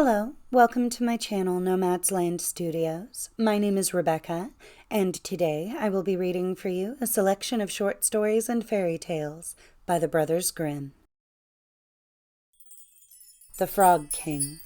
Hello, welcome to my channel Nomad's Land Studios. My name is Rebecca, and today I will be reading for you a selection of short stories and fairy tales by the brothers Grimm. The Frog King.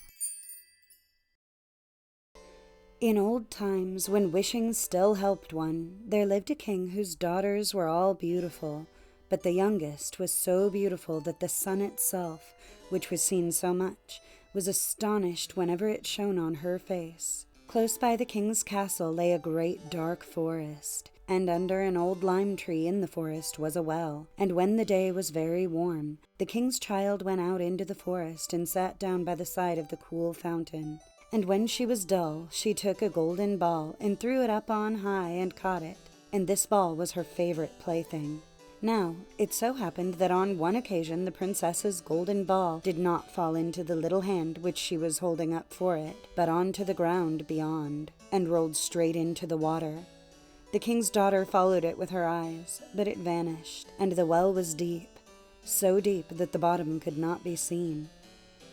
In old times, when wishing still helped one, there lived a king whose daughters were all beautiful, but the youngest was so beautiful that the sun itself, which was seen so much, was astonished whenever it shone on her face. Close by the king's castle lay a great dark forest, and under an old lime tree in the forest was a well. And when the day was very warm, the king's child went out into the forest and sat down by the side of the cool fountain. And when she was dull, she took a golden ball and threw it up on high and caught it, and this ball was her favorite plaything. Now, it so happened that on one occasion the princess's golden ball did not fall into the little hand which she was holding up for it, but onto the ground beyond, and rolled straight into the water. The king's daughter followed it with her eyes, but it vanished, and the well was deep, so deep that the bottom could not be seen.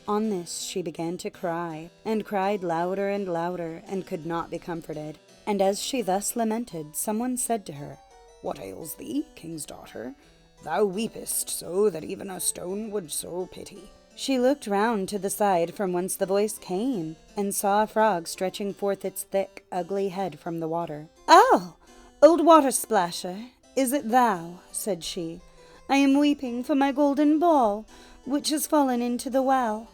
On this she began to cry, and cried louder and louder, and could not be comforted. And as she thus lamented, someone said to her, "What ails thee, king's daughter? Thou weepest so that even a stone would so pity." She looked round to the side from whence the voice came, and saw a frog stretching forth its thick, ugly head from the water. "Oh, old water splasher, is it thou?" said she. "I am weeping for my golden ball, which has fallen into the well."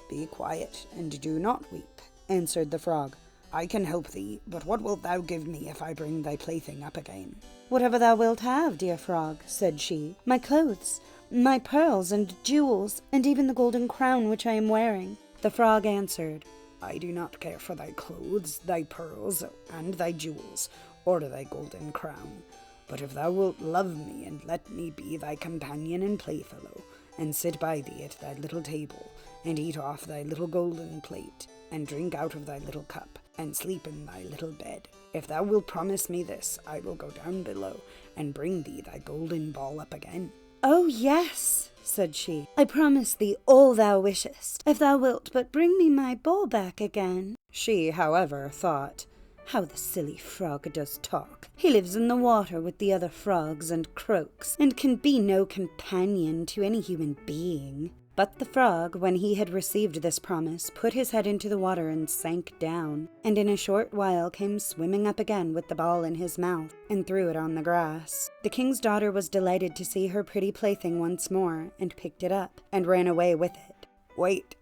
"Be quiet, and do not weep," answered the frog. "I can help thee, but what wilt thou give me if I bring thy plaything up again?" "Whatever thou wilt have, dear frog," said she. "My clothes, my pearls and jewels, and even the golden crown which I am wearing." The frog answered, "I do not care for thy clothes, thy pearls, and thy jewels, or thy golden crown. But if thou wilt love me and let me be thy companion and playfellow, and sit by thee at thy little table, and eat off thy little golden plate, and drink out of thy little cup, and sleep in thy little bed. If thou wilt promise me this, I will go down below, and bring thee thy golden ball up again." "Oh, yes," said she, "I promise thee all thou wishest, if thou wilt but bring me my ball back again." She, however, thought, "How the silly frog does talk. He lives in the water with the other frogs and croaks, and can be no companion to any human being." But the frog, when he had received this promise, put his head into the water and sank down, and in a short while came swimming up again with the ball in his mouth, and threw it on the grass. The king's daughter was delighted to see her pretty plaything once more, and picked it up, and ran away with it. "Wait,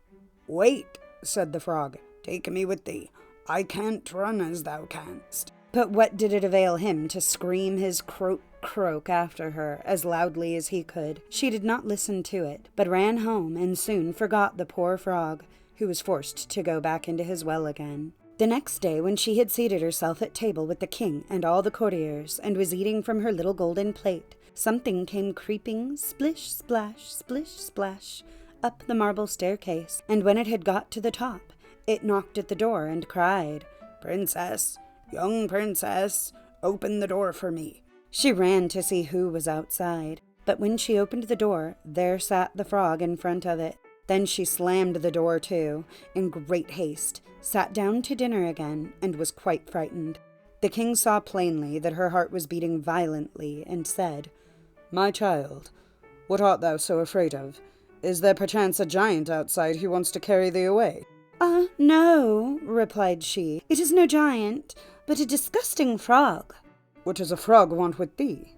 wait," said the frog. "Take me with thee. I can't run as thou canst." But what did it avail him to scream his croak after her as loudly as he could? She did not listen to it, but ran home and soon forgot the poor frog, who was forced to go back into his well again. The next day, when she had seated herself at table with the king and all the courtiers, and was eating from her little golden plate, something came creeping, splish, splash, up the marble staircase, and when it had got to the top, it knocked at the door and cried, "Princess, young princess, open the door for me." She ran to see who was outside, but when she opened the door, there sat the frog in front of it. Then she slammed the door to, in great haste, sat down to dinner again, and was quite frightened. The king saw plainly that her heart was beating violently, and said, "My child, what art thou so afraid of? Is there perchance a giant outside who wants to carry thee away?" No," replied she. "It is no giant, but a disgusting frog." "What does a frog want with thee?"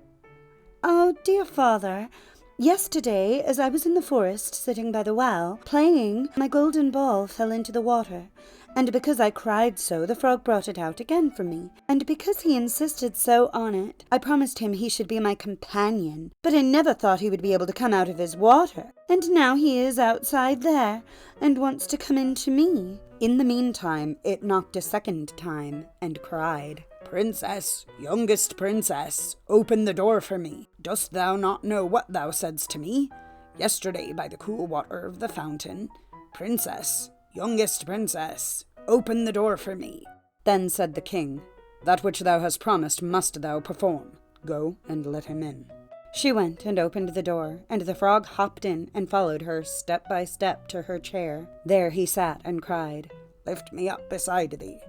"Oh, dear father, yesterday, as I was in the forest sitting by the well, playing, my golden ball fell into the water, and because I cried so, the frog brought it out again for me, and because he insisted so on it, I promised him he should be my companion, but I never thought he would be able to come out of his water, and now he is outside there, and wants to come in to me." In the meantime, it knocked a second time, and cried, "Princess, youngest princess, open the door for me. Dost thou not know what thou saidst to me yesterday by the cool water of the fountain? Princess, youngest princess, open the door for me." Then said the king, "That which thou hast promised must thou perform. Go and let him in." She went and opened the door, and the frog hopped in and followed her step by step to her chair. There he sat and cried, "Lift me up beside thee."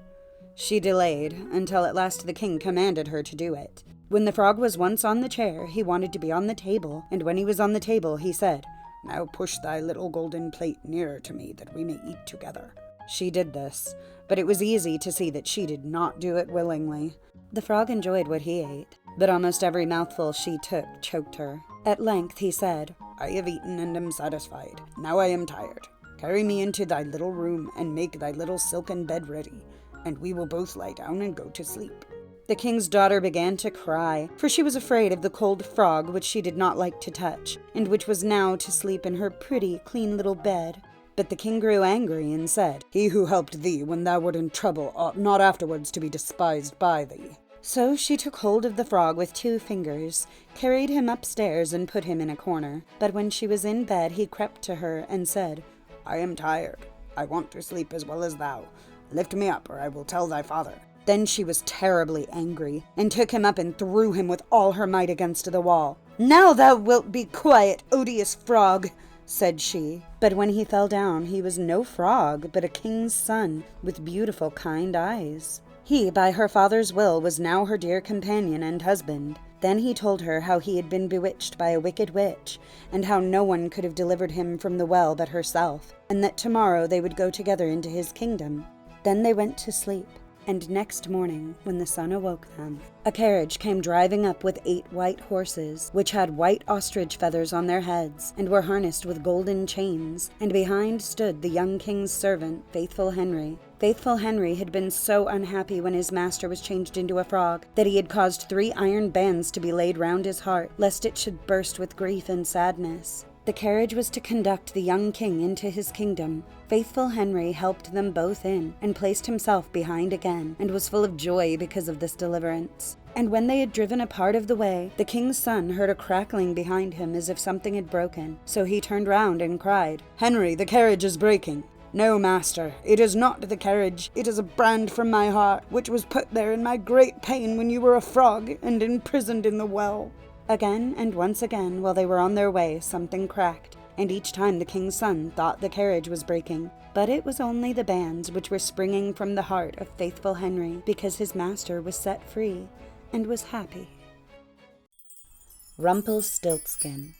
She delayed, until at last the king commanded her to do it. When the frog was once on the chair, he wanted to be on the table, and when he was on the table, he said, "Now push thy little golden plate nearer to me, that we may eat together." She did this, but it was easy to see that she did not do it willingly. The frog enjoyed what he ate, but almost every mouthful she took choked her. At length he said, "I have eaten and am satisfied. Now I am tired. Carry me into thy little room and make thy little silken bed ready, and we will both lie down and go to sleep." The king's daughter began to cry, for she was afraid of the cold frog which she did not like to touch, and which was now to sleep in her pretty, clean little bed. But the king grew angry and said, "He who helped thee when thou wert in trouble ought not afterwards to be despised by thee." So she took hold of the frog with 2 fingers, carried him upstairs, and put him in a corner. But when she was in bed, he crept to her and said, "I am tired. I want to sleep as well as thou. Lift me up, or I will tell thy father." Then she was terribly angry, and took him up and threw him with all her might against the wall. "Now thou wilt be quiet, odious frog," said she. But when he fell down, he was no frog, but a king's son, with beautiful, kind eyes. He, by her father's will, was now her dear companion and husband. Then he told her how he had been bewitched by a wicked witch, and how no one could have delivered him from the well but herself, and that tomorrow they would go together into his kingdom. Then they went to sleep. And next morning, when the sun awoke them, a carriage came driving up with 8 white horses, which had white ostrich feathers on their heads, and were harnessed with golden chains, and behind stood the young king's servant, Faithful Henry. Faithful Henry had been so unhappy when his master was changed into a frog, that he had caused 3 iron bands to be laid round his heart, lest it should burst with grief and sadness. The carriage was to conduct the young king into his kingdom. Faithful Henry helped them both in, and placed himself behind again, and was full of joy because of this deliverance. And when they had driven a part of the way, the king's son heard a crackling behind him as if something had broken. So he turned round and cried, "Henry, the carriage is breaking." "No, master, it is not the carriage. It is a brand from my heart, which was put there in my great pain when you were a frog and imprisoned in the well." Again and once again, while they were on their way, something cracked, and each time the king's son thought the carriage was breaking. But it was only the bands which were springing from the heart of Faithful Henry, because his master was set free and was happy. Rumpelstiltskin.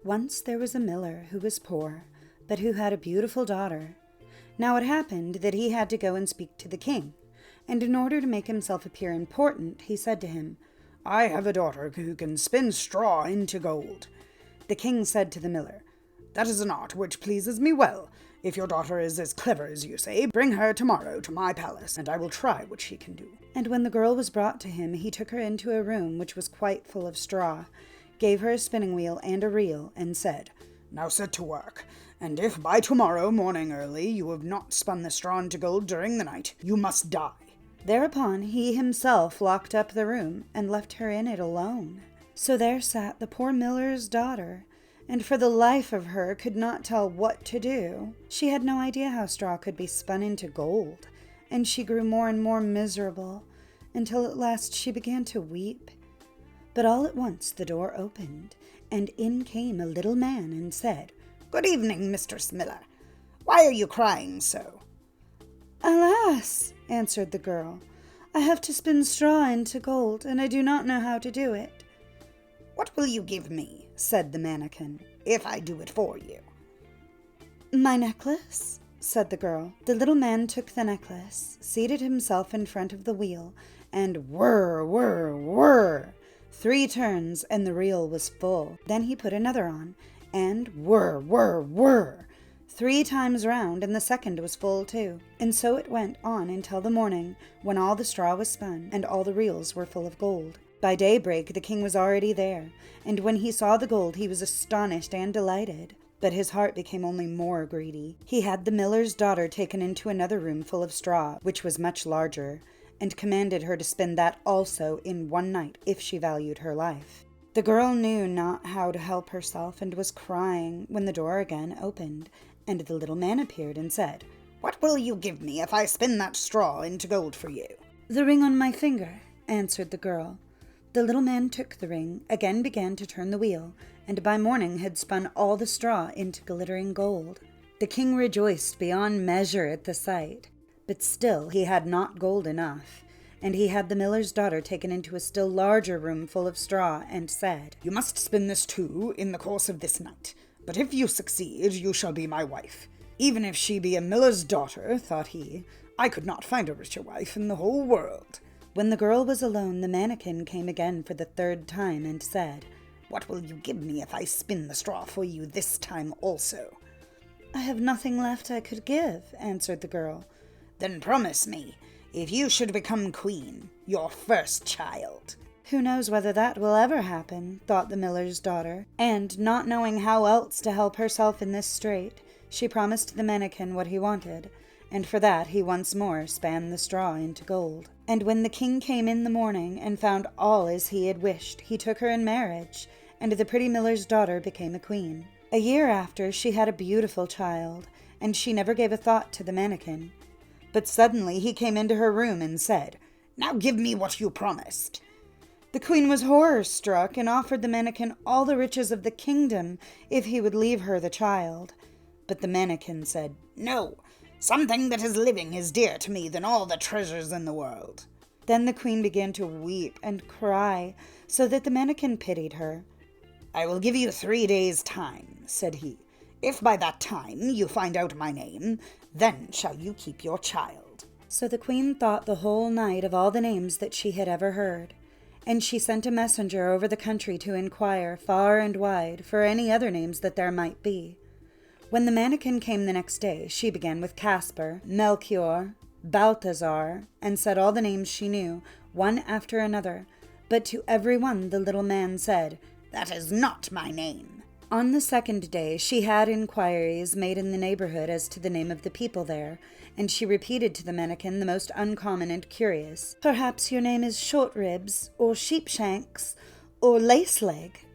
Once there was a miller who was poor, but who had a beautiful daughter. Now it happened that he had to go and speak to the king, and in order to make himself appear important, he said to him, "I have a daughter who can spin straw into gold." The king said to the miller, "That is an art which pleases me well. If your daughter is as clever as you say, bring her tomorrow to my palace, and I will try what she can do." And when the girl was brought to him, he took her into a room which was quite full of straw, gave her a spinning wheel and a reel, and said, "Now set to work, and if by tomorrow morning early you have not spun the straw into gold during the night, you must die." Thereupon he himself locked up the room and left her in it alone. So there sat the poor miller's daughter, and for the life of her could not tell what to do. She had no idea how straw could be spun into gold, and she grew more and more miserable, until at last she began to weep. But all at once the door opened, and in came a little man and said, "Good evening, Mistress Miller. Why are you crying so?" "Alas," answered the girl, "I have to spin straw into gold, and I do not know how to do it." "What will you give me," said the mannikin, "if I do it for you?" "My necklace," said the girl. The little man took the necklace, seated himself in front of the wheel, and whir, whir, whir, 3 turns, and the reel was full. Then he put another on, and whir, whir, whir, 3 times round, and the second was full too. And so it went on until the morning, when all the straw was spun, and all the reels were full of gold. By daybreak the king was already there, and when he saw the gold he was astonished and delighted. But his heart became only more greedy. He had the miller's daughter taken into another room full of straw, which was much larger, and commanded her to spin that also in one night, if she valued her life. The girl knew not how to help herself, and was crying, when the door again opened, and the little man appeared and said, "What will you give me if I spin that straw into gold for you?" "The ring on my finger," answered the girl. The little man took the ring, again began to turn the wheel, and by morning had spun all the straw into glittering gold. The king rejoiced beyond measure at the sight, but still he had not gold enough, and he had the miller's daughter taken into a still larger room full of straw, and said, "You must spin this too in the course of this night, but if you succeed, you shall be my wife. Even if she be a miller's daughter," thought he, "I could not find a richer wife in the whole world." When the girl was alone, the mannikin came again for the third time and said, "What will you give me if I spin the straw for you this time also?" "I have nothing left I could give," answered the girl. "Then promise me, if you should become queen, your first child." "Who knows whether that will ever happen," thought the miller's daughter, and, not knowing how else to help herself in this strait, she promised the mannikin what he wanted, and for that he once more span the straw into gold. And when the king came in the morning and found all as he had wished, he took her in marriage, and the pretty miller's daughter became a queen. A year after, she had a beautiful child, and she never gave a thought to the mannikin. But suddenly he came into her room and said, "Now give me what you promised." The queen was horror-struck and offered the mannikin all the riches of the kingdom if he would leave her the child. But the mannikin said, "No, something that is living is dearer to me than all the treasures in the world." Then the queen began to weep and cry, so that the mannikin pitied her. "I will give you 3 days' time," said he. "If by that time you find out my name, then shall you keep your child." So the queen thought the whole night of all the names that she had ever heard, and she sent a messenger over the country to inquire far and wide for any other names that there might be. When the mannikin came the next day, she began with Caspar, Melchior, Balthazar, and said all the names she knew, one after another, but to every one the little man said, "That is not my name." On the second day she had inquiries made in the neighborhood as to the name of the people there, and she repeated to the mannikin the most uncommon and curious. "Perhaps your name is Short-ribs, or Sheepshanks, or Lace-leg."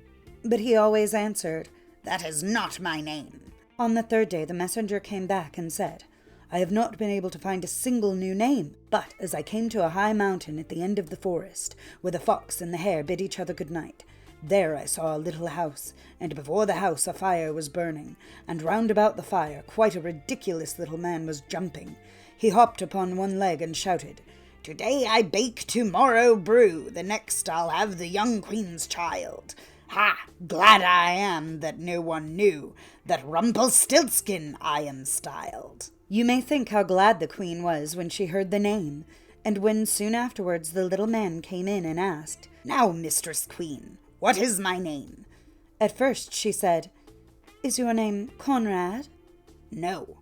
But he always answered, "That is not my name." On the third day the messenger came back and said, "I have not been able to find a single new name, but as I came to a high mountain at the end of the forest, where the fox and the hare bid each other good night, there I saw a little house, and before the house a fire was burning, and round about the fire quite a ridiculous little man was jumping. He hopped upon one leg and shouted, 'Today I bake, tomorrow brew, the next I'll have the young queen's child. Ha! Glad I am that no one knew that Rumpelstiltskin I am styled.'" You may think how glad the queen was when she heard the name, and when soon afterwards the little man came in and asked, "Now, Mistress Queen, what is my name?" At first she said, "Is your name Conrad?" "No."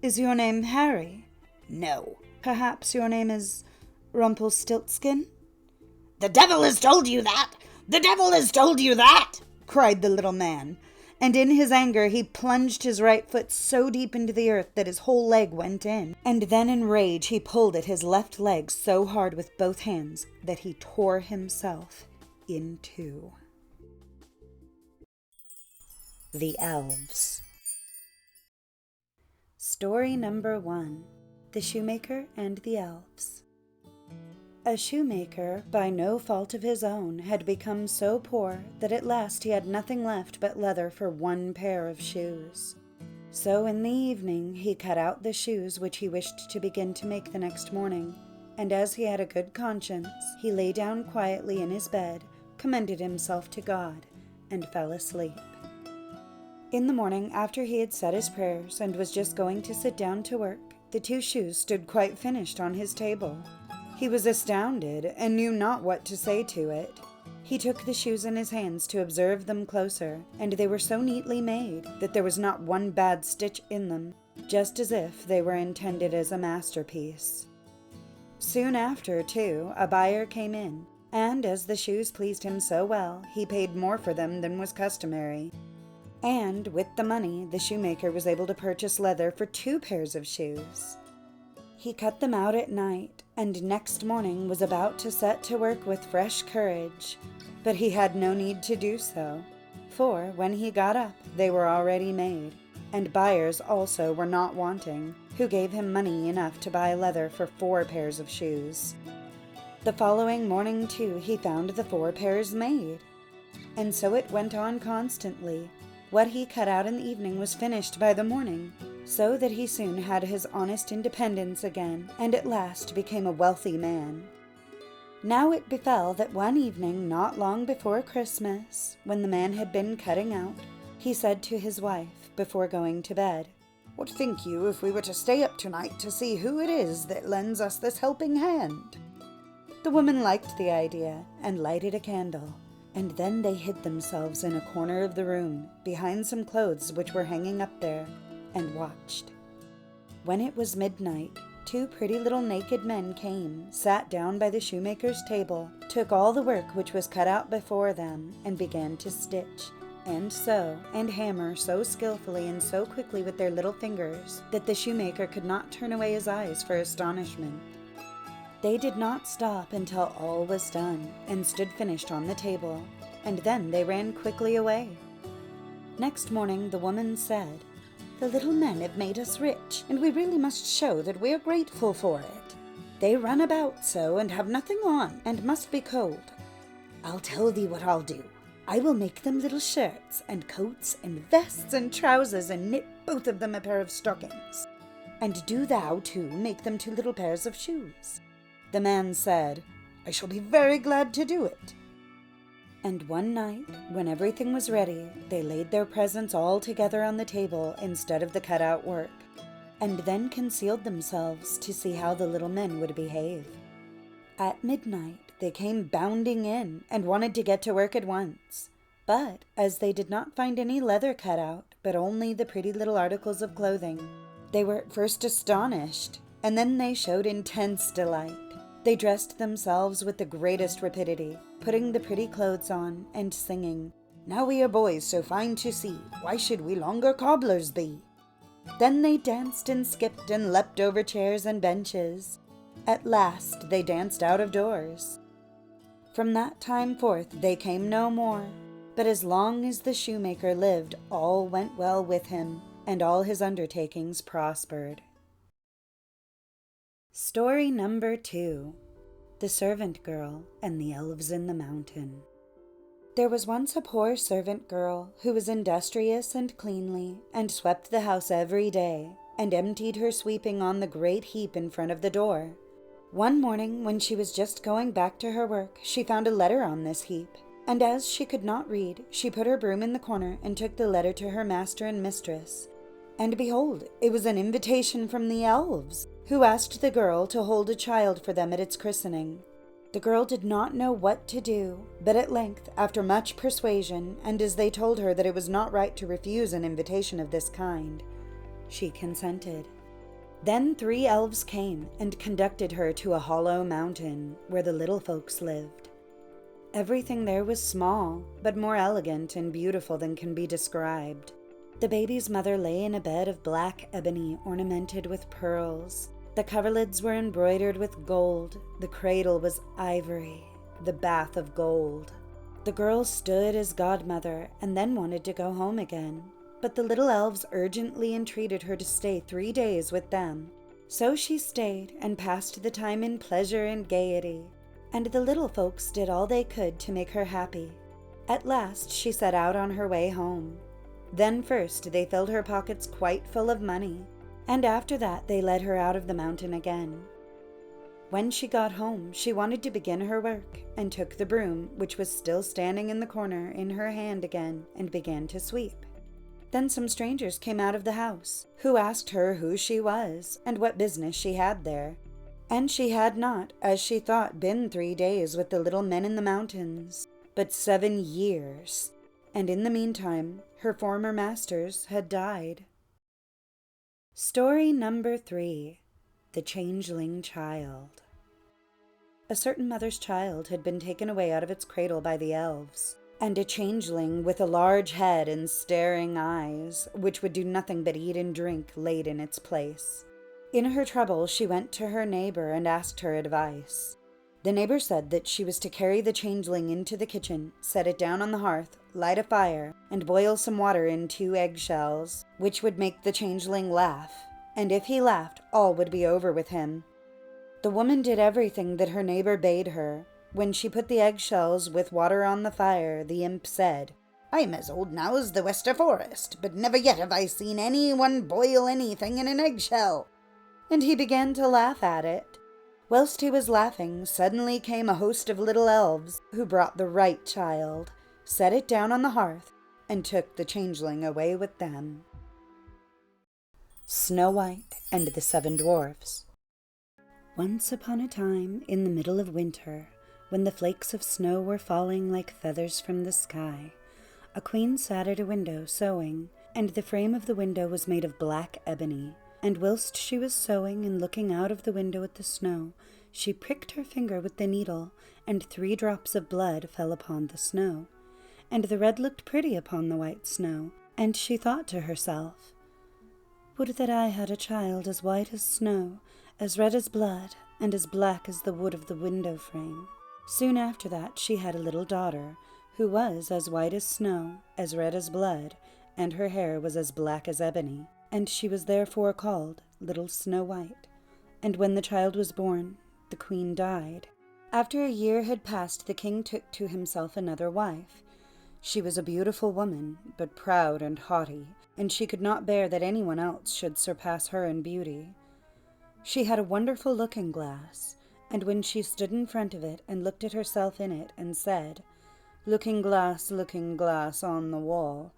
"Is your name Harry?" "No." "Perhaps your name is Rumpelstiltskin?" "The devil has told you that! The devil has told you that!" cried the little man, and in his anger he plunged his right foot so deep into the earth that his whole leg went in, and then in rage he pulled at his left leg so hard with both hands that he tore himself in two. The Elves. Story number 1. The Shoemaker and the Elves. A shoemaker, by no fault of his own, had become so poor that at last he had nothing left but leather for one pair of shoes. So in the evening he cut out the shoes which he wished to begin to make the next morning, and as he had a good conscience, he lay down quietly in his bed, commended himself to God, and fell asleep. In the morning, after he had said his prayers and was just going to sit down to work, the 2 shoes stood quite finished on his table. He was astounded and knew not what to say to it. He took the shoes in his hands to observe them closer, and they were so neatly made that there was not one bad stitch in them, just as if they were intended as a masterpiece. Soon after, too, a buyer came in, and as the shoes pleased him so well, he paid more for them than was customary. And with the money, the shoemaker was able to purchase leather for 2 pairs of shoes. He cut them out at night, and next morning was about to set to work with fresh courage, but he had no need to do so, for when he got up they were already made, and buyers also were not wanting, who gave him money enough to buy leather for 4 pairs of shoes. The following morning, too, he found the 4 pairs made. And so it went on constantly. What he cut out in the evening was finished by the morning, so that he soon had his honest independence again, and at last became a wealthy man. Now it befell that one evening, not long before Christmas, when the man had been cutting out, he said to his wife, before going to bed, "What think you if we were to stay up tonight to see who it is that lends us this helping hand?" The woman liked the idea, and lighted a candle, and then they hid themselves in a corner of the room, behind some clothes which were hanging up there, and watched. When it was midnight, 2 pretty little naked men came, sat down by the shoemaker's table, took all the work which was cut out before them, and began to stitch, and sew, and hammer so skillfully and so quickly with their little fingers, that the shoemaker could not turn away his eyes for astonishment. They did not stop until all was done, and stood finished on the table, and then they ran quickly away. Next morning the woman said, "The little men have made us rich, and we really must show that we are grateful for it. They run about so, and have nothing on, and must be cold. I'll tell thee what I'll do. I will make them little shirts, and coats, and vests, and trousers, and knit both of them a pair of stockings. And do thou, too, make them 2 little pairs of shoes." The man said, "I shall be very glad to do it." And one night, when everything was ready, they laid their presents all together on the table instead of the cut-out work, and then concealed themselves to see how the little men would behave. At midnight, they came bounding in and wanted to get to work at once. But as they did not find any leather cut out, but only the pretty little articles of clothing, they were at first astonished, and then they showed intense delight. They dressed themselves with the greatest rapidity, putting the pretty clothes on, and singing, "Now we are boys so fine to see, why should we longer cobblers be?" Then they danced and skipped and leapt over chairs and benches. At last they danced out of doors. From that time forth they came no more, but as long as the shoemaker lived all went well with him, and all his undertakings prospered. Story number 2. The Servant Girl and the Elves in the Mountain. There was once a poor servant girl who was industrious and cleanly, and swept the house every day, and emptied her sweeping on the great heap in front of the door. One morning, when she was just going back to her work, she found a letter on this heap, and as she could not read, she put her broom in the corner and took the letter to her master and mistress. And behold, it was an invitation from the Elves, who asked the girl to hold a child for them at its christening. The girl did not know what to do, but at length, after much persuasion, and as they told her that it was not right to refuse an invitation of this kind, she consented. Then 3 elves came and conducted her to a hollow mountain where the little folks lived. Everything there was small, but more elegant and beautiful than can be described. The baby's mother lay in a bed of black ebony ornamented with pearls. The coverlids were embroidered with gold. The cradle was ivory, the bath of gold. The girl stood as godmother and then wanted to go home again. But the little elves urgently entreated her to stay 3 days with them. So she stayed and passed the time in pleasure and gaiety, and the little folks did all they could to make her happy. At last she set out on her way home. Then first they filled her pockets quite full of money, and after that they led her out of the mountain again. When she got home, she wanted to begin her work, and took the broom, which was still standing in the corner, in her hand again, and began to sweep. Then some strangers came out of the house, who asked her who she was, and what business she had there. And she had not, as she thought, been 3 days with the little men in the mountains, but 7 years, and in the meantime her former masters had died. Story number 3. The Changeling Child. A certain mother's child had been taken away out of its cradle by the elves, and a changeling with a large head and staring eyes, which would do nothing but eat and drink, laid in its place. In her trouble she went to her neighbor and asked her advice. The neighbor said that she was to carry the changeling into the kitchen, set it down on the hearth, light a fire, and boil some water in 2 eggshells, which would make the changeling laugh, and if he laughed, all would be over with him. The woman did everything that her neighbor bade her. When she put the eggshells with water on the fire, the imp said, "I am as old now as the Wester Forest, but never yet have I seen anyone boil anything in an eggshell." And he began to laugh at it. Whilst he was laughing, suddenly came a host of little elves, who brought the right child, set it down on the hearth, and took the changeling away with them. Snow White and the Seven Dwarfs. Once upon a time, in the middle of winter, when the flakes of snow were falling like feathers from the sky, a queen sat at a window sewing, and the frame of the window was made of black ebony. And whilst she was sewing and looking out of the window at the snow, she pricked her finger with the needle, and 3 drops of blood fell upon the snow. And the red looked pretty upon the white snow, and she thought to herself, "Would that I had a child as white as snow, as red as blood, and as black as the wood of the window frame." Soon after that she had a little daughter, who was as white as snow, as red as blood, and her hair was as black as ebony, and she was therefore called Little Snow White. And when the child was born, the queen died. After a year had passed, the king took to himself another wife. She was a beautiful woman, but proud and haughty, and she could not bear that anyone else should surpass her in beauty. She had a wonderful looking-glass, and when she stood in front of it and looked at herself in it and said, looking glass on the wall,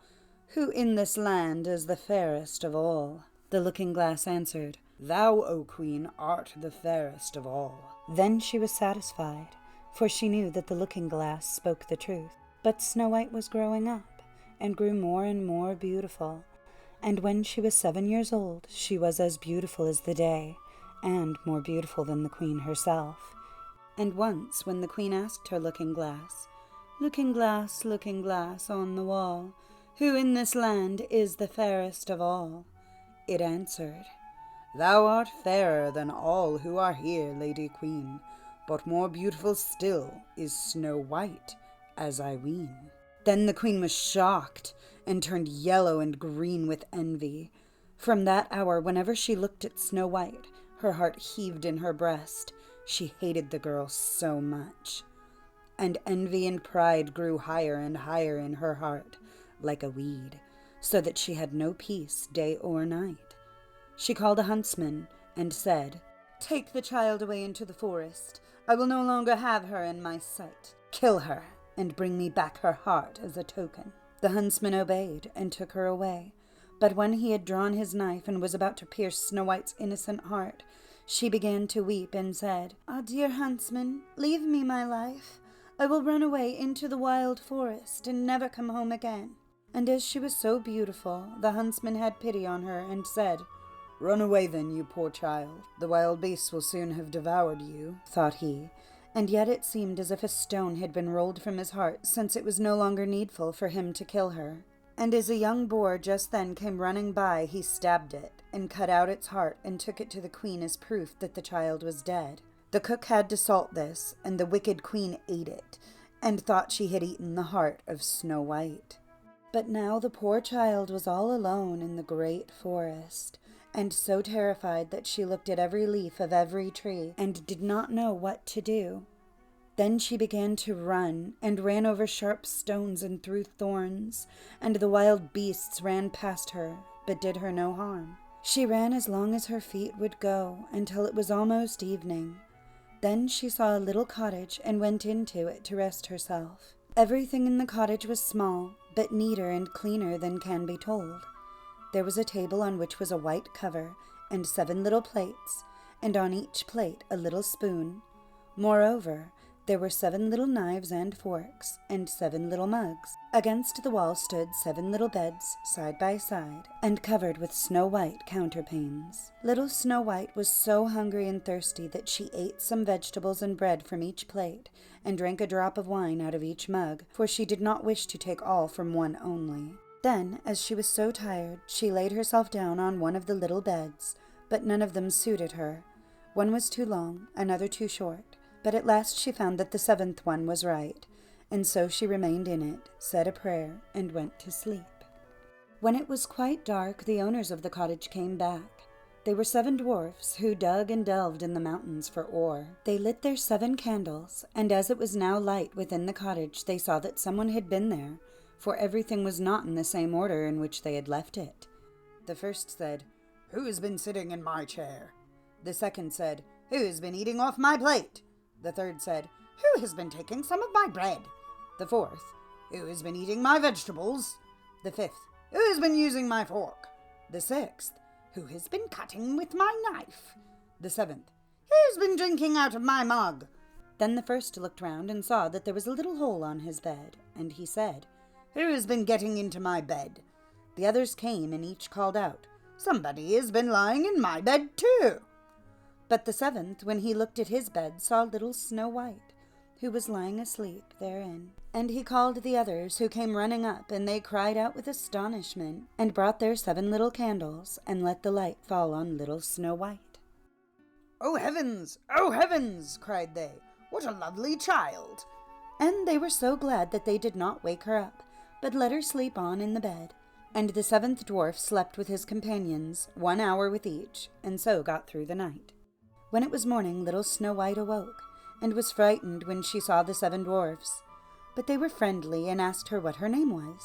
who in this land is the fairest of all?" The looking-glass answered, "Thou, O queen, art the fairest of all." Then she was satisfied, for she knew that the looking-glass spoke the truth. But Snow White was growing up, and grew more and more beautiful, and when she was 7 years old, she was as beautiful as the day, and more beautiful than the queen herself. And once, when the queen asked her looking-glass, looking glass on the wall, who in this land is the fairest of all?" it answered, "Thou art fairer than all who are here, Lady Queen, but more beautiful still is Snow White, as I ween." Then the queen was shocked, and turned yellow and green with envy. From that hour, whenever she looked at Snow White, her heart heaved in her breast. She hated the girl so much. And envy and pride grew higher and higher in her heart, like a weed, so that she had no peace day or night. She called a huntsman and said, "Take the child away into the forest. I will no longer have her in my sight. Kill her, and bring me back her heart as a token." The huntsman obeyed and took her away, but when he had drawn his knife and was about to pierce Snow White's innocent heart, she began to weep and said, "Ah, dear huntsman, leave me my life. I will run away into the wild forest and never come home again." And as she was so beautiful, the huntsman had pity on her and said, "Run away then, you poor child. The wild beasts will soon have devoured you," thought he, and yet it seemed as if a stone had been rolled from his heart, since it was no longer needful for him to kill her. And as a young boar just then came running by, he stabbed it, and cut out its heart, and took it to the queen as proof that the child was dead. The cook had to salt this, and the wicked queen ate it, and thought she had eaten the heart of Snow White. But now the poor child was all alone in the great forest, and so terrified that she looked at every leaf of every tree, and did not know what to do. Then she began to run, and ran over sharp stones and through thorns, and the wild beasts ran past her, but did her no harm. She ran as long as her feet would go, until it was almost evening. Then she saw a little cottage, and went into it to rest herself. Everything in the cottage was small, but neater and cleaner than can be told. There was a table on which was a white cover, and 7 little plates, and on each plate a little spoon. Moreover, there were 7 little knives and forks, and 7 little mugs. Against the wall stood 7 little beds, side by side, and covered with snow-white counterpanes. Little Snow White was so hungry and thirsty that she ate some vegetables and bread from each plate, and drank a drop of wine out of each mug, for she did not wish to take all from one only. Then, as she was so tired, she laid herself down on one of the little beds, but none of them suited her. One was too long, another too short, but at last she found that the 7th one was right, and so she remained in it, said a prayer, and went to sleep. When it was quite dark, the owners of the cottage came back. They were 7 dwarfs who dug and delved in the mountains for ore. They lit their 7 candles, and as it was now light within the cottage, they saw that someone had been there, for everything was not in the same order in which they had left it. The first said, "Who has been sitting in my chair?" The second said, "Who has been eating off my plate?" The third said, "Who has been taking some of my bread?" The fourth, "Who has been eating my vegetables?" The fifth, "Who has been using my fork?" The sixth, "Who has been cutting with my knife?" The seventh, "Who has been drinking out of my mug?" Then the first looked round and saw that there was a little hole on his bed, and he said, "Who has been getting into my bed?" The others came, and each called out, "Somebody has been lying in my bed too." But the seventh, when he looked at his bed, saw little Snow White, who was lying asleep therein. And he called the others, who came running up, and they cried out with astonishment, and brought their 7 little candles, and let the light fall on little Snow White. "Oh heavens! Oh heavens!" cried they. "What a lovely child!" And they were so glad that they did not wake her up, but let her sleep on in the bed. And the 7th dwarf slept with his companions, 1 hour with each, and so got through the night. When it was morning, little Snow White awoke, and was frightened when she saw the 7 dwarfs. But they were friendly, and asked her what her name was.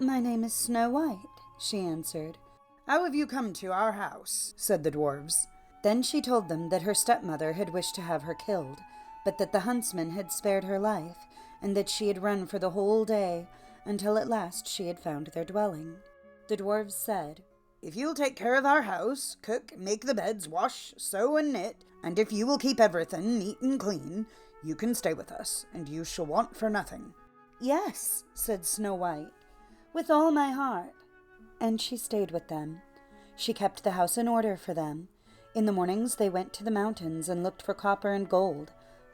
"My name is Snow White," she answered. "How have you come to our house?" said the dwarves. Then she told them that her stepmother had wished to have her killed, but that the huntsman had spared her life, and that she had run for the whole day, until at last she had found their dwelling. The dwarves said, "If you'll take care of our house, cook, make the beds, wash, sew, and knit, and if you will keep everything neat and clean, you can stay with us, and you shall want for nothing." "Yes," said Snow White, "with all my heart." And she stayed with them. She kept the house in order for them. In the mornings they went to the mountains and looked for copper and gold.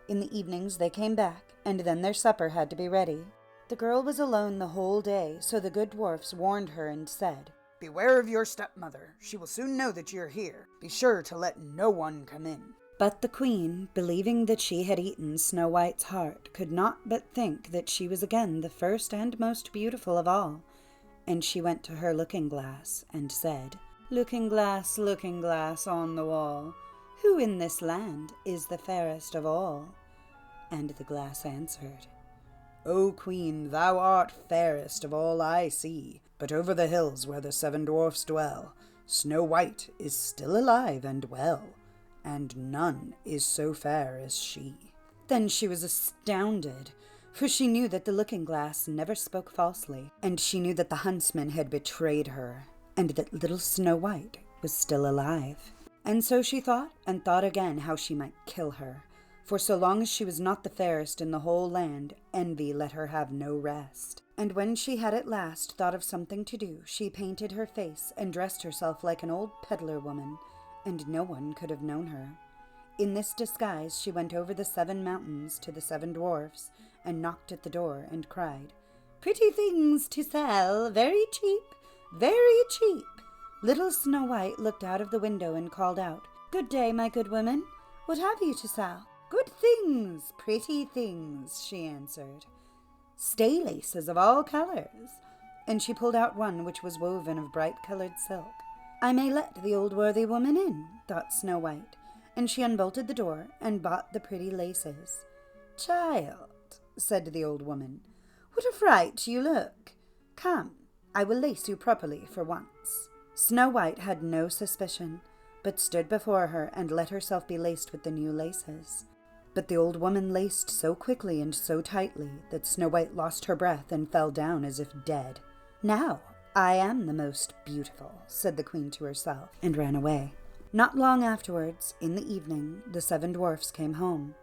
In the evenings they came back, and then their supper had to be ready. The girl was alone the whole day, so the good dwarfs warned her and said, "Beware of your stepmother. She will soon know that you're here. Be sure to let no one come in." But the queen, believing that she had eaten Snow White's heart, could not but think that she was again the first and most beautiful of all, and she went to her looking-glass and said, looking glass on the wall, who in this land is the fairest of all?" And the glass answered, "O queen, thou art fairest of all I see, but over the hills where the 7 dwarfs dwell, Snow White is still alive and well, and none is so fair as she." Then she was astounded, for she knew that the looking-glass never spoke falsely, and she knew that the huntsman had betrayed her, and that little Snow White was still alive. And so she thought and thought again how she might kill her, for so long as she was not the fairest in the whole land, envy let her have no rest. And when she had at last thought of something to do, she painted her face and dressed herself like an old peddler woman, and no one could have known her. In this disguise she went over the 7 mountains to the 7 dwarfs, and knocked at the door and cried, "Pretty things to sell, very cheap, very cheap." Little Snow White looked out of the window and called out, "Good day, my good woman. What have you to sell?" "Good things, pretty things," she answered. "Stay laces of all colors." And she pulled out one which was woven of bright-colored silk. "I may let the old worthy woman in," thought Snow White, and she unbolted the door and bought the pretty laces. "Child," said the old woman, "what a fright you look. Come, I will lace you properly for once." Snow White had no suspicion, but stood before her and let herself be laced with the new laces. But the old woman laced so quickly and so tightly that Snow White lost her breath and fell down as if dead. "Now I am the most beautiful," said the queen to herself, and ran away. Not long afterwards, in the evening, the 7 dwarfs came home.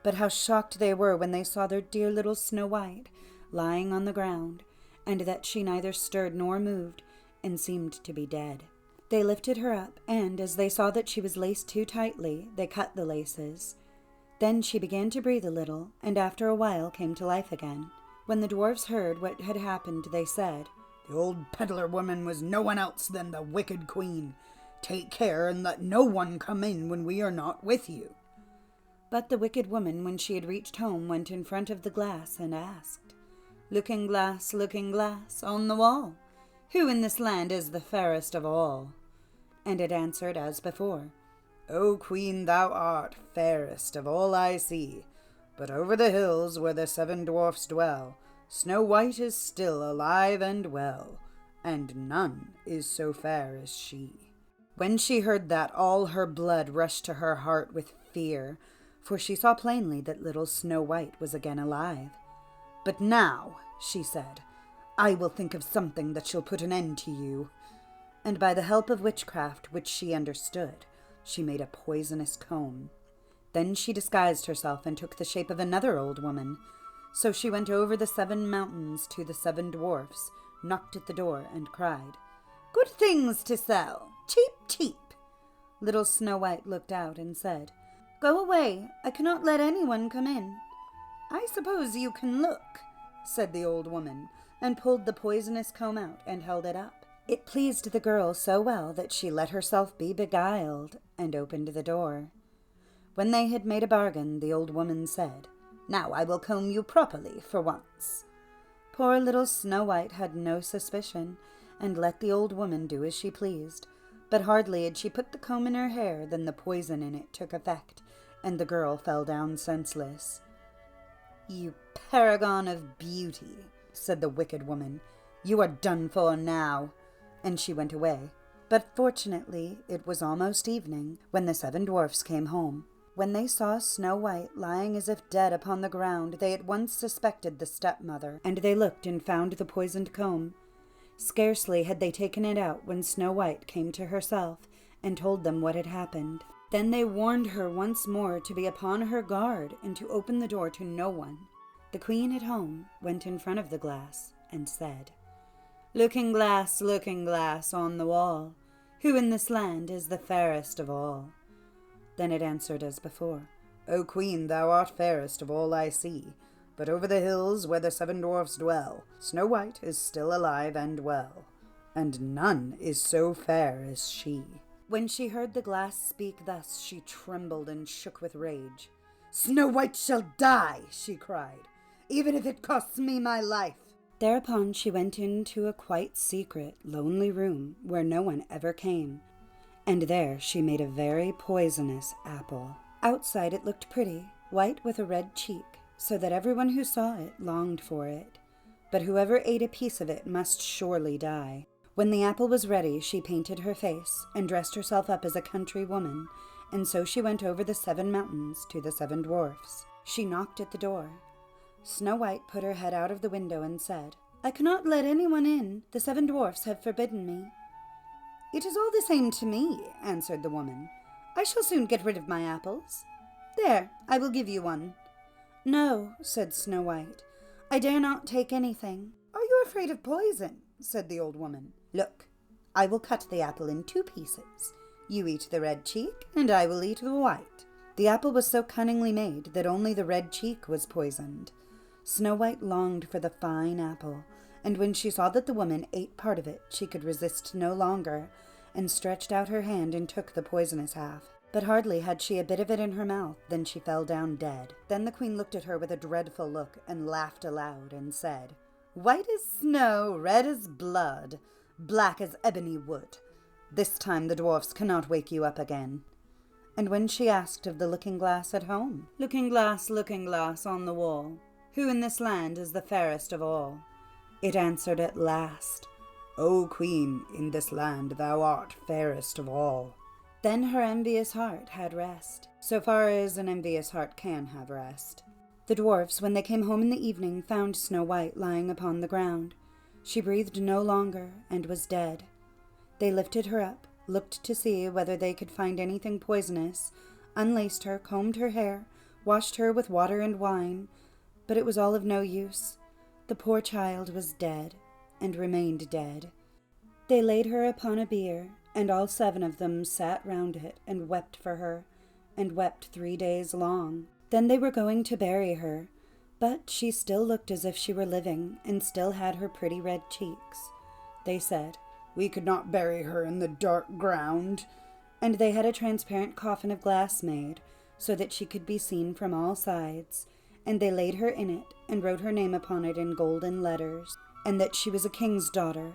But how shocked they were when they saw their dear little Snow White lying on the ground, and that she neither stirred nor moved, and seemed to be dead. They lifted her up, and as they saw that she was laced too tightly, they cut the laces. Then she began to breathe a little, and after a while came to life again. When the dwarfs heard what had happened, they said, "The old peddler woman was no one else than the wicked queen. Take care and let no one come in when we are not with you." But the wicked woman, when she had reached home, went in front of the glass and asked, looking glass on the wall, who in this land is the fairest of all?" and it answered as before. O Queen, thou art fairest of all I see, but over the hills where the 7 dwarfs dwell, Snow White is still alive and well, and none is so fair as she. When she heard that, all her blood rushed to her heart with fear, for she saw plainly that little Snow White was again alive. But now, she said, I will think of something that shall put an end to you. And by the help of witchcraft, which she understood, she made a poisonous comb. Then she disguised herself and took the shape of another old woman. So she went over the 7 mountains to the 7 dwarfs, knocked at the door, and cried, Good things to sell! Cheap, cheap! Little Snow White looked out and said, Go away, I cannot let anyone come in. I suppose you can look, said the old woman, and pulled the poisonous comb out and held it up. It pleased the girl so well that she let herself be beguiled, and opened the door. When they had made a bargain, the old woman said, Now I will comb you properly for once. Poor little Snow White had no suspicion, and let the old woman do as she pleased. But hardly had she put the comb in her hair than the poison in it took effect, and the girl fell down senseless. You paragon of beauty, said the wicked woman, you are done for now. And she went away. But fortunately it was almost evening when the 7 dwarfs came home. When they saw Snow White lying as if dead upon the ground, they at once suspected the stepmother, and they looked and found the poisoned comb. Scarcely had they taken it out when Snow White came to herself and told them what had happened. Then they warned her once more to be upon her guard and to open the door to no one. The queen at home went in front of the glass and said, Looking glass on the wall, who in this land is the fairest of all? Then it answered as before, O Queen, thou art fairest of all I see, but over the hills where the 7 dwarfs dwell, Snow White is still alive and well, and none is so fair as she. When she heard the glass speak thus, she trembled and shook with rage. Snow White shall die, she cried, even if it costs me my life. Thereupon she went into a quite secret, lonely room where no one ever came, and there she made a very poisonous apple. Outside it looked pretty, white with a red cheek, so that everyone who saw it longed for it. But whoever ate a piece of it must surely die. When the apple was ready, she painted her face and dressed herself up as a country woman, and so she went over the 7 mountains to the 7 dwarfs. She knocked at the door. Snow White put her head out of the window and said, I cannot let anyone in. The 7 dwarfs have forbidden me. It is all the same to me, answered the woman. I shall soon get rid of my apples. There, I will give you one. No, said Snow White, I dare not take anything. Are you afraid of poison? Said the old woman. Look, I will cut the apple in 2 pieces. You eat the red cheek, and I will eat the white. The apple was so cunningly made that only the red cheek was poisoned. Snow White longed for the fine apple, and when she saw that the woman ate part of it, she could resist no longer, and stretched out her hand and took the poisonous half. But hardly had she a bit of it in her mouth than she fell down dead. Then the queen looked at her with a dreadful look and laughed aloud and said, White as snow, red as blood, black as ebony wood. This time the dwarfs cannot wake you up again. And when she asked of the looking-glass at home, looking glass on the wall, who in this land is the fairest of all? It answered at last, O Queen, in this land thou art fairest of all. Then her envious heart had rest, so far as an envious heart can have rest. The dwarfs, when they came home in the evening, found Snow White lying upon the ground. She breathed no longer, and was dead. They lifted her up, looked to see whether they could find anything poisonous, unlaced her, combed her hair, washed her with water and wine, but it was all of no use. The poor child was dead, and remained dead. They laid her upon a bier, and all 7 of them sat round it, and wept for her, and wept 3 days long. Then they were going to bury her, but she still looked as if she were living, and still had her pretty red cheeks. They said, We could not bury her in the dark ground. And they had a transparent coffin of glass made, so that she could be seen from all sides, and they laid her in it, and wrote her name upon it in golden letters, and that she was a king's daughter.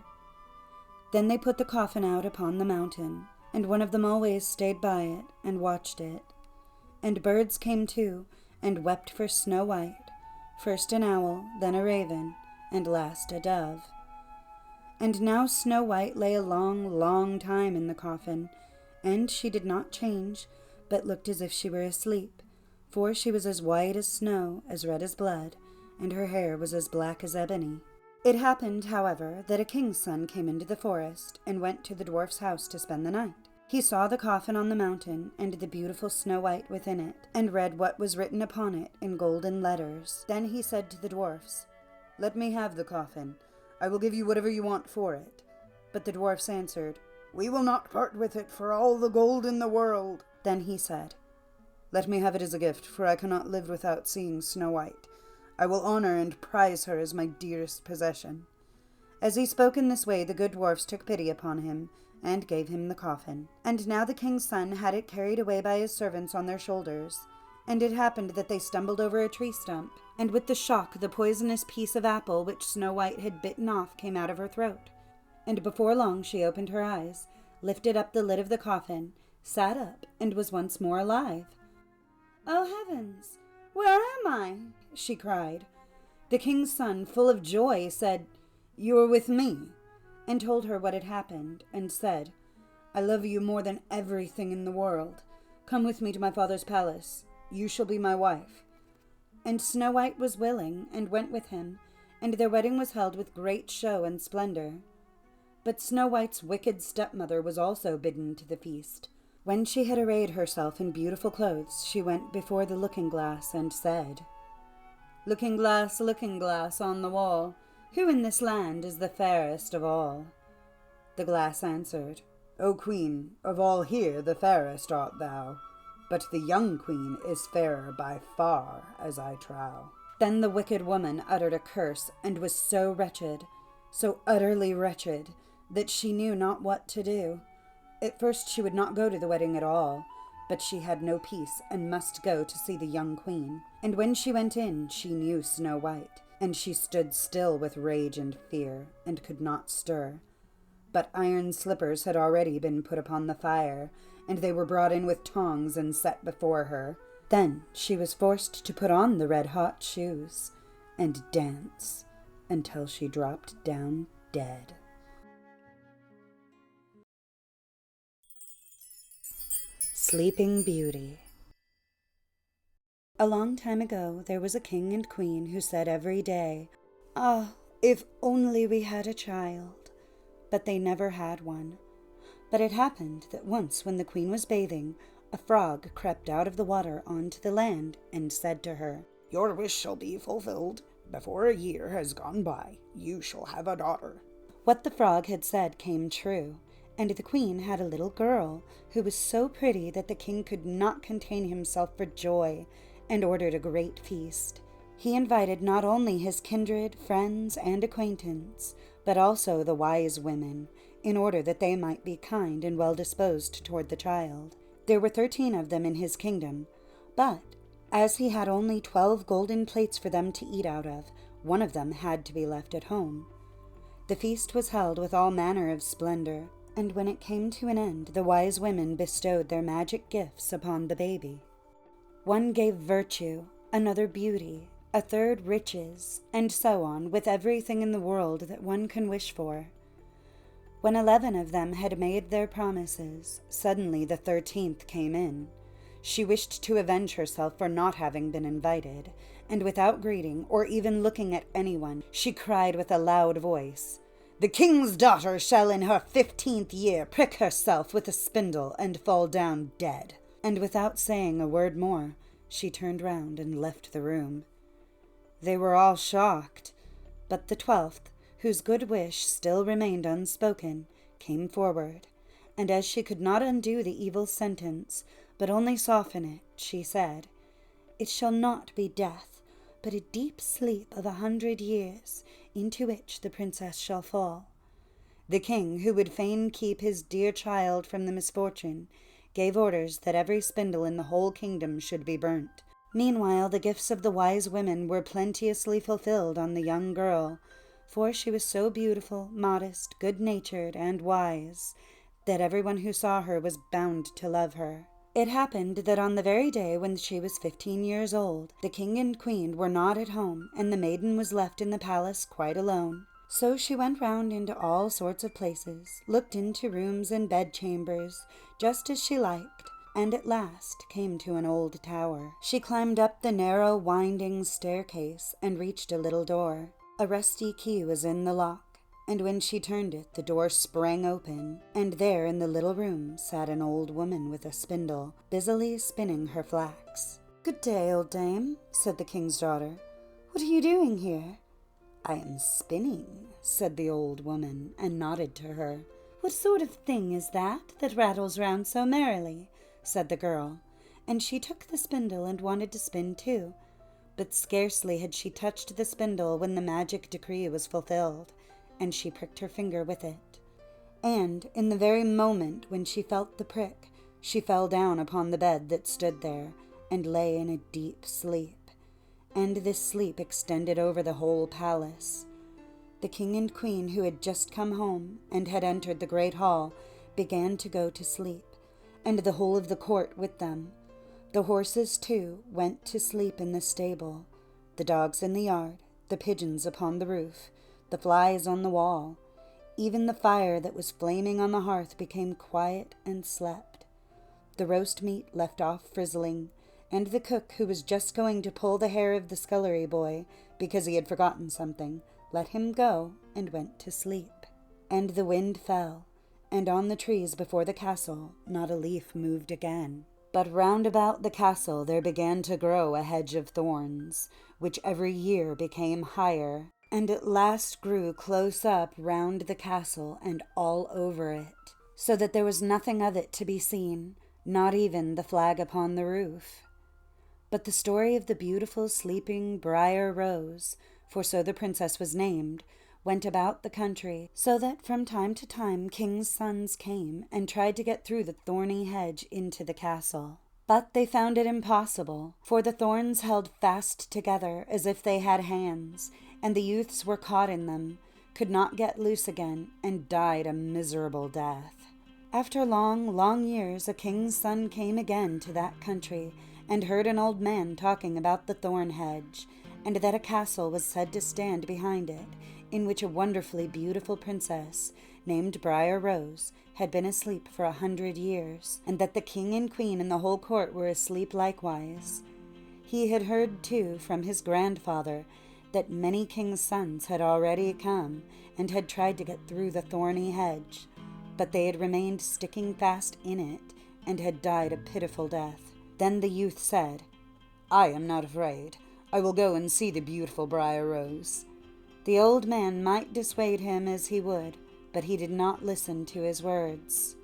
Then they put the coffin out upon the mountain, and one of them always stayed by it and watched it. And birds came too, and wept for Snow White, first an owl, then a raven, and last a dove. And now Snow White lay a long, long time in the coffin, and she did not change, but looked as if she were asleep, for she was as white as snow, as red as blood, and her hair was as black as ebony. It happened, however, that a king's son came into the forest, and went to the dwarf's house to spend the night. He saw the coffin on the mountain, and the beautiful Snow White within it, and read what was written upon it in golden letters. Then he said to the dwarfs, "Let me have the coffin. I will give you whatever you want for it." But the dwarfs answered, "We will not part with it for all the gold in the world." Then he said, "Let me have it as a gift, for I cannot live without seeing Snow White. I will honor and prize her as my dearest possession." As he spoke in this way, the good dwarfs took pity upon him, and gave him the coffin. And now the king's son had it carried away by his servants on their shoulders. And it happened that they stumbled over a tree stump, and with the shock the poisonous piece of apple which Snow White had bitten off came out of her throat. And before long she opened her eyes, lifted up the lid of the coffin, sat up, and was once more alive. "Oh heavens, where am I?" she cried. The king's son, full of joy, said, "You are with me," and told her what had happened, and said, "I love you more than everything in the world. Come with me to my father's palace. You shall be my wife." And Snow White was willing, and went with him, and their wedding was held with great show and splendor. But Snow White's wicked stepmother was also bidden to the feast. When she had arrayed herself in beautiful clothes, she went before the looking-glass and said, looking glass on the wall, who in this land is the fairest of all?" The glass answered, "O Queen, of all here the fairest art thou, but the young queen is fairer by far, as I trow." Then the wicked woman uttered a curse, and was so wretched, so utterly wretched, that she knew not what to do. At first she would not go to the wedding at all, but she had no peace, and must go to see the young queen. And when she went in, she knew Snow White, and she stood still with rage and fear, and could not stir. But iron slippers had already been put upon the fire, and they were brought in with tongs and set before her. Then she was forced to put on the red-hot shoes, and dance until she dropped down dead. Sleeping Beauty. A long time ago there was a king and queen who said every day, "Ah, if only we had a child." But they never had one. But it happened that once when the queen was bathing, a frog crept out of the water onto the land and said to her, "Your wish shall be fulfilled. Before a year has gone by, you shall have a daughter." What the frog had said came true, and the queen had a little girl who was so pretty that the king could not contain himself for joy, and ordered a great feast. He invited not only his kindred, friends, and acquaintance, but also the wise women, in order that they might be kind and well-disposed toward the child. There were 13 of them in his kingdom, but as he had only 12 golden plates for them to eat out of, one of them had to be left at home. The feast was held with all manner of splendor, and when it came to an end, the wise women bestowed their magic gifts upon the baby. One gave virtue, another beauty, a third riches, and so on, with everything in the world that one can wish for. When 11 of them had made their promises, suddenly the 13th came in. She wished to avenge herself for not having been invited, and without greeting or even looking at anyone, she cried with a loud voice, "The king's daughter shall in her 15th year prick herself with a spindle and fall down dead." And without saying a word more, she turned round and left the room. They were all shocked, but the 12th, whose good wish still remained unspoken, came forward, and as she could not undo the evil sentence, but only soften it, she said, "It shall not be death, but a deep sleep of 100 years, into which the princess shall fall." The king, who would fain keep his dear child from the misfortune, gave orders that every spindle in the whole kingdom should be burnt. Meanwhile the gifts of the wise women were plenteously fulfilled on the young girl, for she was so beautiful, modest, good-natured, and wise, that everyone who saw her was bound to love her. It happened that on the very day when she was 15 years old, the king and queen were not at home, and the maiden was left in the palace quite alone. So she went round into all sorts of places, looked into rooms and bedchambers, just as she liked, and at last came to an old tower. She climbed up the narrow, winding staircase and reached a little door. A rusty key was in the lock, and when she turned it, the door sprang open, and there in the little room sat an old woman with a spindle, busily spinning her flax. "Good day, old dame," said the king's daughter. "What are you doing here?" "I am spinning," said the old woman, and nodded to her. "What sort of thing is that rattles round so merrily?" said the girl, and she took the spindle and wanted to spin too. But scarcely had she touched the spindle when the magic decree was fulfilled, and she pricked her finger with it. And in the very moment when she felt the prick, she fell down upon the bed that stood there, and lay in a deep sleep. And this sleep extended over the whole palace. The king and queen, who had just come home and had entered the great hall, began to go to sleep, and the whole of the court with them. The horses, too, went to sleep in the stable, the dogs in the yard, the pigeons upon the roof, the flies on the wall. Even the fire that was flaming on the hearth became quiet and slept. The roast meat left off frizzling, and the cook, who was just going to pull the hair of the scullery boy because he had forgotten something, let him go and went to sleep. And the wind fell, and on the trees before the castle not a leaf moved again. But round about the castle there began to grow a hedge of thorns, which every year became higher, and at last grew close up round the castle and all over it, so that there was nothing of it to be seen, not even the flag upon the roof. But the story of the beautiful sleeping Briar Rose, for so the princess was named, went about the country, so that from time to time kings' sons came and tried to get through the thorny hedge into the castle. But they found it impossible, for the thorns held fast together as if they had hands, and the youths were caught in them, could not get loose again, and died a miserable death. After long, long years, a king's son came again to that country, and heard an old man talking about the thorn hedge, and that a castle was said to stand behind it, in which a wonderfully beautiful princess, named Briar Rose, had been asleep for 100 years, and that the king and queen and the whole court were asleep likewise. He had heard, too, from his grandfather, that many kings' sons had already come, and had tried to get through the thorny hedge, but they had remained sticking fast in it, and had died a pitiful death. Then the youth said, "I am not afraid. I will go and see the beautiful Briar Rose." The old man might dissuade him as he would, but he did not listen to his words.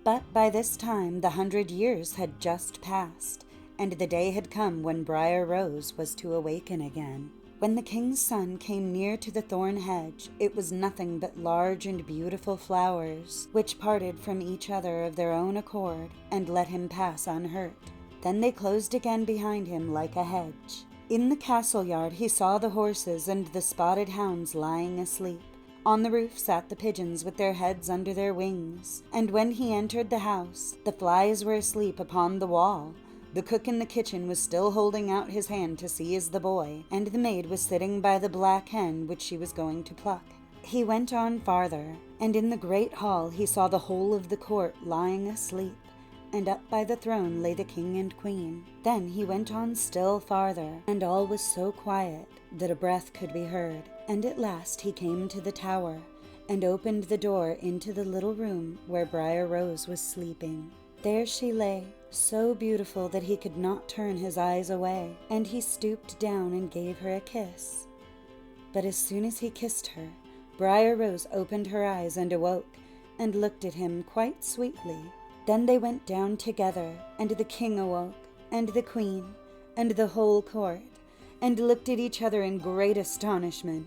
But by this time the 100 years had just passed, and the day had come when Briar Rose was to awaken again. When the king's son came near to the thorn hedge, it was nothing but large and beautiful flowers, which parted from each other of their own accord, and let him pass unhurt. Then they closed again behind him like a hedge. In the castle yard he saw the horses and the spotted hounds lying asleep. On the roof sat the pigeons with their heads under their wings, and when he entered the house, the flies were asleep upon the wall. The cook in the kitchen was still holding out his hand to seize the boy, and the maid was sitting by the black hen which she was going to pluck. He went on farther, and in the great hall he saw the whole of the court lying asleep, and up by the throne lay the king and queen. Then he went on still farther, and all was so quiet that a breath could be heard, and at last he came to the tower, and opened the door into the little room where Briar Rose was sleeping. There she lay, so beautiful that he could not turn his eyes away, and he stooped down and gave her a kiss. But as soon as he kissed her, Briar Rose opened her eyes and awoke, and looked at him quite sweetly. Then they went down together, and the king awoke, and the queen, and the whole court, and looked at each other in great astonishment.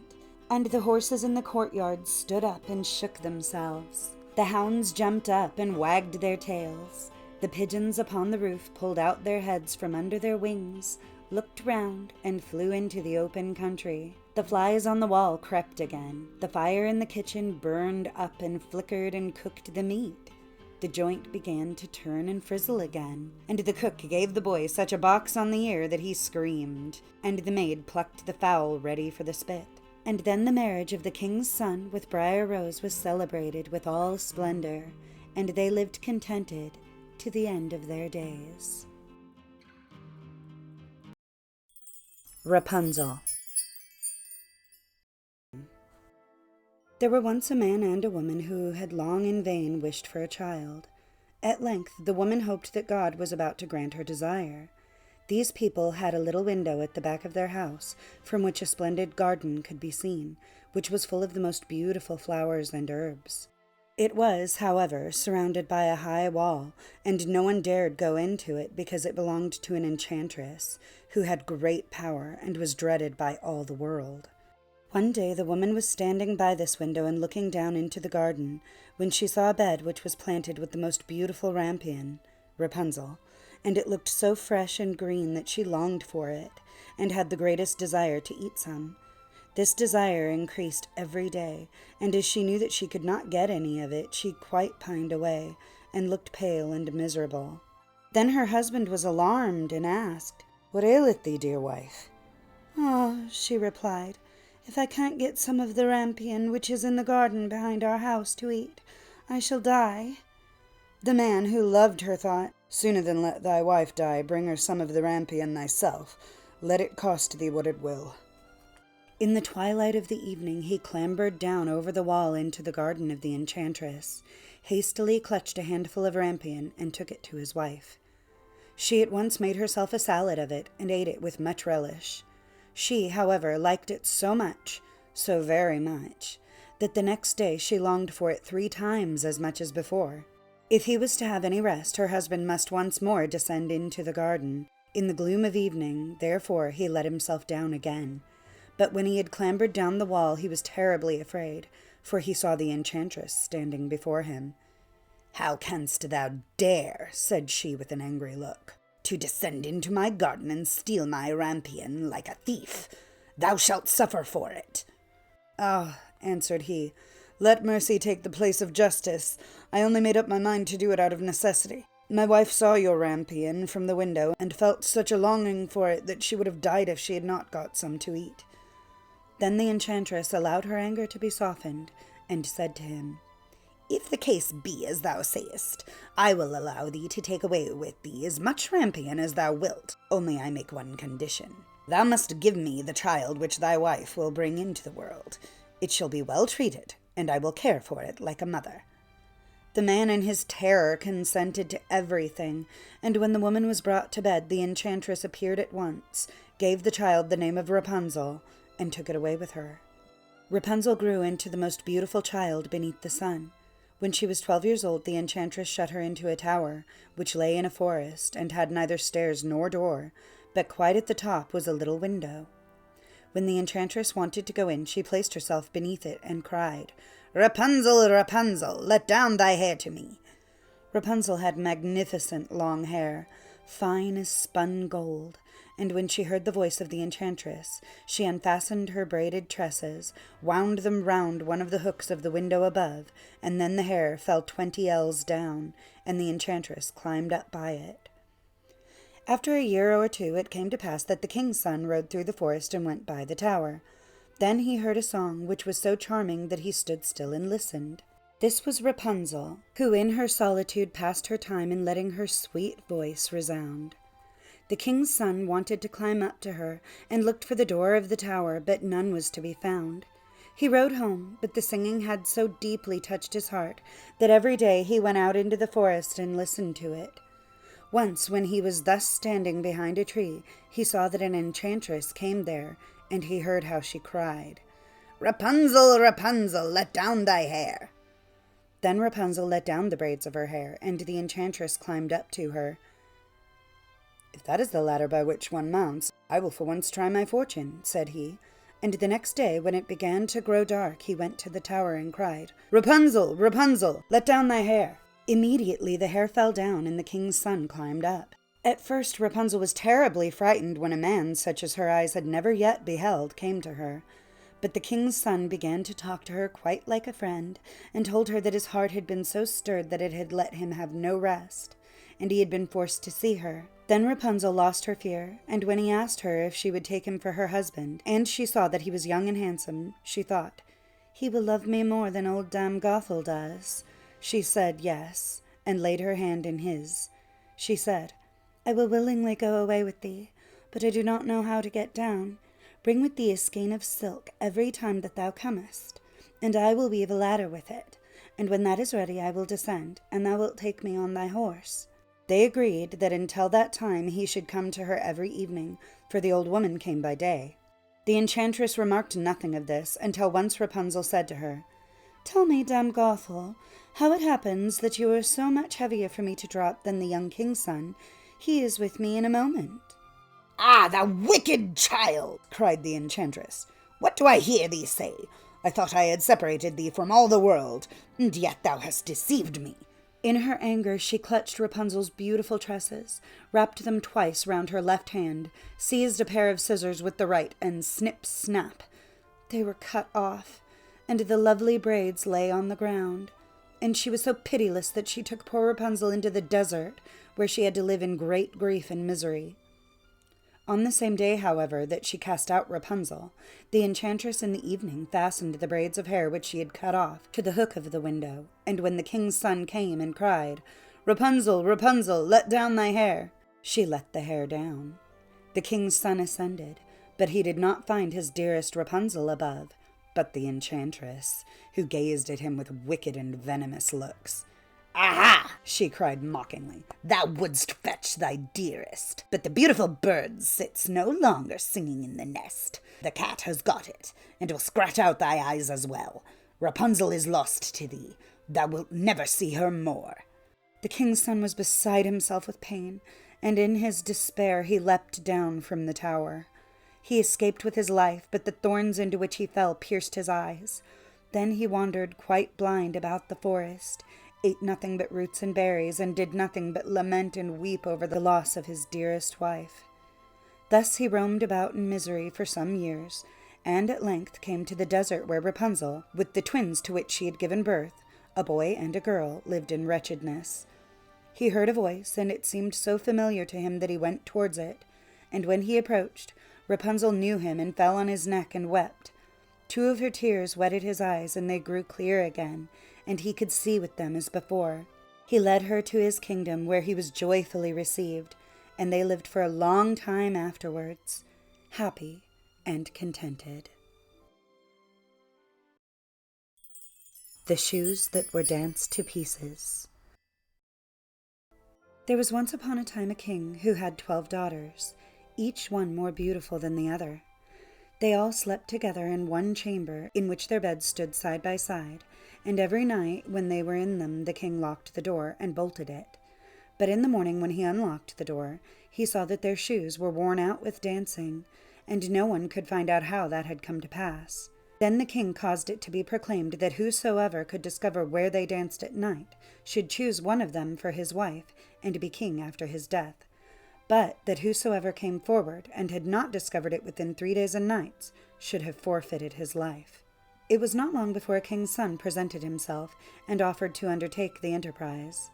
And the horses in the courtyard stood up and shook themselves. The hounds jumped up and wagged their tails. The pigeons upon the roof pulled out their heads from under their wings, looked round, and flew into the open country. The flies on the wall crept again. The fire in the kitchen burned up and flickered and cooked the meat. the joint began to turn and frizzle again, and the cook gave the boy such a box on the ear that he screamed, and the maid plucked the fowl ready for the spit. And then the marriage of the king's son with Briar Rose was celebrated with all splendor, and they lived contented to the end of their days. Rapunzel. There were once a man and a woman who had long in vain wished for a child. At length the woman hoped that God was about to grant her desire. These people had a little window at the back of their house, from which a splendid garden could be seen, which was full of the most beautiful flowers and herbs. It was, however, surrounded by a high wall, and no one dared go into it because it belonged to an enchantress, who had great power and was dreaded by all the world. One day the woman was standing by this window and looking down into the garden, when she saw a bed which was planted with the most beautiful rampion, Rapunzel, and it looked so fresh and green that she longed for it, and had the greatest desire to eat some. This desire increased every day, and as she knew that she could not get any of it, she quite pined away, and looked pale and miserable. Then her husband was alarmed, and asked, "What aileth thee, dear wife?" "Ah," she replied, "if I can't get some of the rampion which is in the garden behind our house to eat, I shall die." The man, who loved her, thought, "Sooner than let thy wife die, bring her some of the rampion thyself, let it cost thee what it will." In the twilight of the evening he clambered down over the wall into the garden of the enchantress, hastily clutched a handful of rampion, and took it to his wife. She at once made herself a salad of it, and ate it with much relish. She, however, liked it so much, so very much, that the next day she longed for it 3 times as much as before. If he was to have any rest, her husband must once more descend into the garden. In the gloom of evening, therefore, he let himself down again. But when he had clambered down the wall, he was terribly afraid, for he saw the enchantress standing before him. "How canst thou dare," said she with an angry look, "to descend into my garden and steal my rampion like a thief? Thou shalt suffer for it." "Ah," answered he, "let mercy take the place of justice. I only made up my mind to do it out of necessity. My wife saw your rampion from the window, and felt such a longing for it that she would have died if she had not got some to eat." Then the enchantress allowed her anger to be softened, and said to him, "If the case be as thou sayest, I will allow thee to take away with thee as much rampion as thou wilt, only I make one condition. Thou must give me the child which thy wife will bring into the world. It shall be well treated, and I will care for it like a mother." The man in his terror consented to everything, and when the woman was brought to bed, the enchantress appeared at once, gave the child the name of Rapunzel, and took it away with her. Rapunzel grew into the most beautiful child beneath the sun. When she was 12 years old, the enchantress shut her into a tower, which lay in a forest, and had neither stairs nor door, but quite at the top was a little window. When the enchantress wanted to go in, she placed herself beneath it, and cried, "Rapunzel, Rapunzel, let down thy hair to me." Rapunzel had magnificent long hair, fine as spun gold, and when she heard the voice of the enchantress, she unfastened her braided tresses, wound them round one of the hooks of the window above, and then the hair fell 20 ells down, and the enchantress climbed up by it. After a year or 2, it came to pass that the king's son rode through the forest and went by the tower. Then he heard a song which was so charming that he stood still and listened. This was Rapunzel, who in her solitude passed her time in letting her sweet voice resound. The king's son wanted to climb up to her, and looked for the door of the tower, but none was to be found. He rode home, but the singing had so deeply touched his heart that every day he went out into the forest and listened to it. Once, when he was thus standing behind a tree, he saw that an enchantress came there, and he heard how she cried, "Rapunzel, Rapunzel, let down thy hair." Then Rapunzel let down the braids of her hair, and the enchantress climbed up to her. "If that is the ladder by which one mounts, I will for once try my fortune," said he. And the next day, when it began to grow dark, he went to the tower and cried, "Rapunzel, Rapunzel, let down thy hair." Immediately the hair fell down, and the king's son climbed up. At first Rapunzel was terribly frightened when a man, such as her eyes had never yet beheld, came to her. But the king's son began to talk to her quite like a friend, and told her that his heart had been so stirred that it had let him have no rest, and he had been forced to see her. Then Rapunzel lost her fear, and when he asked her if she would take him for her husband, and she saw that he was young and handsome, she thought, "He will love me more than old Dame Gothel does." She said yes, and laid her hand in his. She said, "I will willingly go away with thee, but I do not know how to get down. Bring with thee a skein of silk every time that thou comest, and I will weave a ladder with it, and when that is ready I will descend, and thou wilt take me on thy horse." They agreed that until that time he should come to her every evening, for the old woman came by day. The enchantress remarked nothing of this, until once Rapunzel said to her, "Tell me, Dame Gothel, how it happens that you are so much heavier for me to drop than the young king's son. He is with me in a moment." "Ah, thou wicked child!" cried the enchantress. "What do I hear thee say? I thought I had separated thee from all the world, and yet thou hast deceived me." In her anger she clutched Rapunzel's beautiful tresses, wrapped them twice round her left hand, seized a pair of scissors with the right, and snip, snap, they were cut off, and the lovely braids lay on the ground. And she was so pitiless that she took poor Rapunzel into the desert, where she had to live in great grief and misery. On the same day, however, that she cast out Rapunzel, the enchantress in the evening fastened the braids of hair which she had cut off to the hook of the window, and when the king's son came and cried, "Rapunzel, Rapunzel, let down thy hair," she let the hair down. The king's son ascended, but he did not find his dearest Rapunzel above, but the enchantress, who gazed at him with wicked and venomous looks. "Aha!" she cried mockingly. "Thou wouldst fetch thy dearest, but the beautiful bird sits no longer singing in the nest. The cat has got it, and will scratch out thy eyes as well. Rapunzel is lost to thee. Thou wilt never see her more." The king's son was beside himself with pain, and in his despair he leapt down from the tower. He escaped with his life, but the thorns into which he fell pierced his eyes. Then he wandered quite blind about the forest, ate nothing but roots and berries, and did nothing but lament and weep over the loss of his dearest wife. Thus he roamed about in misery for some years, and at length came to the desert where Rapunzel, with the twins to which she had given birth, a boy and a girl, lived in wretchedness. He heard a voice, and it seemed so familiar to him that he went towards it, and when he approached, Rapunzel knew him and fell on his neck and wept. 2 of her tears wetted his eyes, and they grew clear again, and he could see with them as before. He led her to his kingdom, where he was joyfully received, and they lived for a long time afterwards, happy and contented. The Shoes That Were Danced to Pieces. There was once upon a time a king who had 12 daughters, each one more beautiful than the other. They all slept together in one chamber, in which their beds stood side by side, and every night when they were in them the king locked the door and bolted it. But in the morning when he unlocked the door, he saw that their shoes were worn out with dancing, and no one could find out how that had come to pass. Then the king caused it to be proclaimed that whosoever could discover where they danced at night should choose one of them for his wife, and be king after his death. But that whosoever came forward and had not discovered it within 3 days and nights should have forfeited his life. It was not long before a king's son presented himself and offered to undertake the enterprise.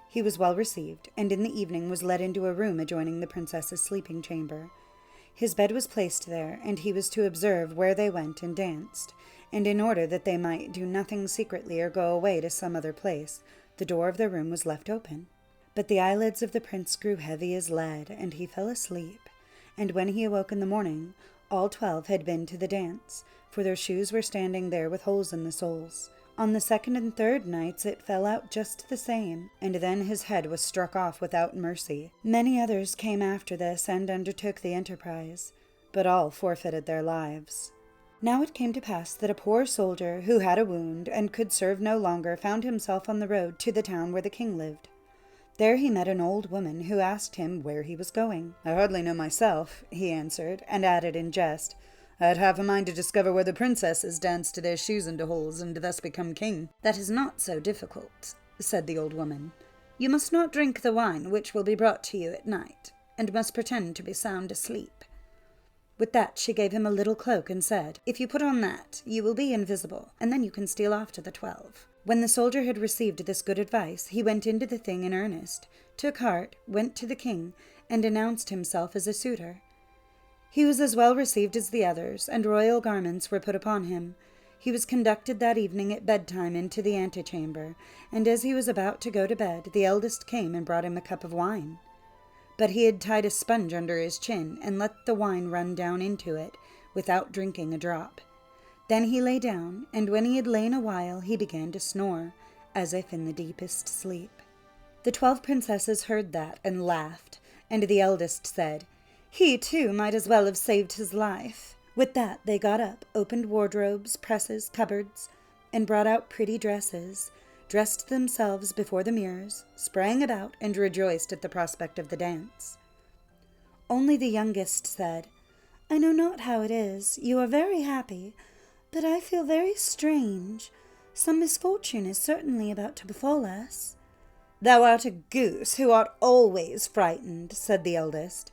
He was well received, and in the evening was led into a room adjoining the princess's sleeping chamber. His bed was placed there, and he was to observe where they went and danced, and in order that they might do nothing secretly or go away to some other place, the door of their room was left open. But the eyelids of the prince grew heavy as lead, and he fell asleep, and when he awoke in the morning, all 12 had been to the dance, for their shoes were standing there with holes in the soles. On the 2nd and 3rd nights it fell out just the same, and then his head was struck off without mercy. Many others came after this and undertook the enterprise, but all forfeited their lives. Now it came to pass that a poor soldier who had a wound and could serve no longer found himself on the road to the town where the king lived. There he met an old woman who asked him where he was going. "I hardly know myself," he answered, and added in jest, "I'd half a mind to discover where the princesses dance to their shoes into holes, and thus become king." "That is not so difficult," said the old woman. "You must not drink the wine which will be brought to you at night, and must pretend to be sound asleep." With that she gave him a little cloak and said, "If you put on that, you will be invisible, and then you can steal off to the 12. When the soldier had received this good advice, he went into the thing in earnest, took heart, went to the king, and announced himself as a suitor. He was as well received as the others, and royal garments were put upon him. He was conducted that evening at bedtime into the antechamber, and as he was about to go to bed, the eldest came and brought him a cup of wine. But he had tied a sponge under his chin, and let the wine run down into it, without drinking a drop. Then he lay down, and when he had lain a while, he began to snore, as if in the deepest sleep. The 12 princesses heard that, and laughed, and the eldest said, "He, too, might as well have saved his life." With that they got up, opened wardrobes, presses, cupboards, and brought out pretty dresses, dressed themselves before the mirrors, sprang about, and rejoiced at the prospect of the dance. Only the youngest said, "I know not how it is. You are very happy, but I feel very strange. Some misfortune is certainly about to befall us." "Thou art a goose, who art always frightened," said the eldest.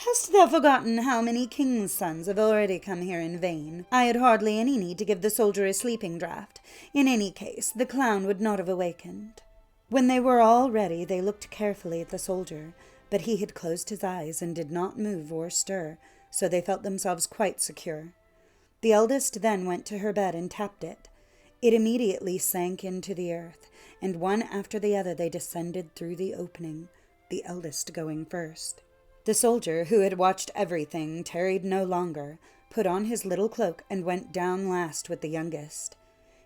"Hast thou forgotten how many kings' sons have already come here in vain? I had hardly any need to give the soldier a sleeping draught. In any case, the clown would not have awakened." When they were all ready, they looked carefully at the soldier, but he had closed his eyes and did not move or stir, so they felt themselves quite secure. The eldest then went to her bed and tapped it. It immediately sank into the earth, and one after the other they descended through the opening, the eldest going first. The soldier, who had watched everything, tarried no longer, put on his little cloak, and went down last with the youngest.